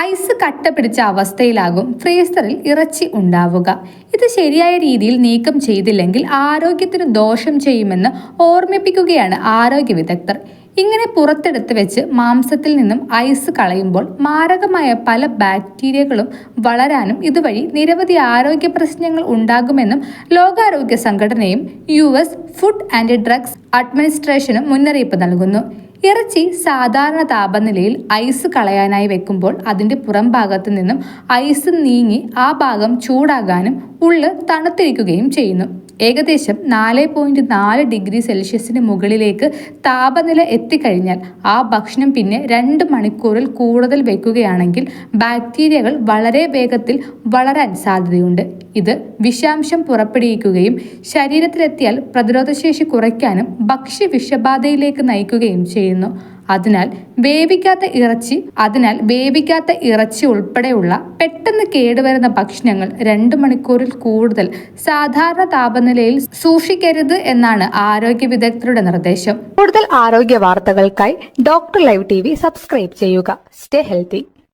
Ice കട്ട പിടിച്ച അവസ്ഥയിലാകും ഫ്രീസറിൽ ഇറച്ചി ഉണ്ടാവുക. ഇത് ശരിയായ രീതിയിൽ നീക്കം ചെയ്തില്ലെങ്കിൽ ആരോഗ്യത്തിന് ദോഷം ചെയ്യുമെന്ന് ഓർമ്മിപ്പിക്കുകയാണ് ആരോഗ്യ വിദഗ്ധർ. ഇങ്ങനെ പുറത്തെടുത്ത് വെച്ച് മാംസത്തിൽ നിന്നും ഐസ് കളയുമ്പോൾ മാരകമായ പല ബാക്ടീരിയകളും വളരാനും ഇതുവഴി നിരവധി ആരോഗ്യ പ്രശ്നങ്ങൾ ഉണ്ടാകുമെന്നും ലോകാരോഗ്യ സംഘടനയും US ഫുഡ് ആൻഡ് ഡ്രഗ്സ് അഡ്മിനിസ്ട്രേഷനും മുന്നറിയിപ്പ് നൽകുന്നു. ഇറച്ചി സാധാരണ താപനിലയിൽ ഐസ് കളയാനായി വെക്കുമ്പോൾ അതിന്റെ പുറം ഭാഗത്തു നിന്നും ഐസ് നീങ്ങി ആ ഭാഗം ചൂടാകാനും ഉള്ള് തണുത്തിരിക്കുകയും ചെയ്യുന്നു. ഏകദേശം 4.4 ഡിഗ്രി സെൽഷ്യസിന് മുകളിലേക്ക് താപനില എത്തിക്കഴിഞ്ഞാൽ ആ ഭക്ഷണം പിന്നെ 2 മണിക്കൂറിൽ കൂടുതൽ വെക്കുകയാണെങ്കിൽ ബാക്ടീരിയകൾ വളരെ വേഗത്തിൽ വളരാൻ സാധ്യതയുണ്ട്. ഇത് വിഷാംശം പുറപ്പെടുവിക്കുകയും ശരീരത്തിലെത്തിയാൽ പ്രതിരോധശേഷി കുറയ്ക്കാനും ഭക്ഷ്യ വിഷബാധയിലേക്ക് നയിക്കുകയും ചെയ്യുന്നു. അതിനാൽ വേവിക്കാത്ത ഇറച്ചി ഉൾപ്പെടെയുള്ള പെട്ടെന്ന് കേടുവരുന്ന ഭക്ഷണങ്ങൾ 2 മണിക്കൂറിൽ കൂടുതൽ സാധാരണ താപനിലയിൽ സൂക്ഷിക്കരുത് എന്നാണ് ആരോഗ്യ വിദഗ്ധരുടെ നിർദ്ദേശം. കൂടുതൽ ആരോഗ്യ വാർത്തകൾക്കായി ഡോക്ടർ ലൈവ് TV സബ്സ്ക്രൈബ് ചെയ്യുക. Stay healthy.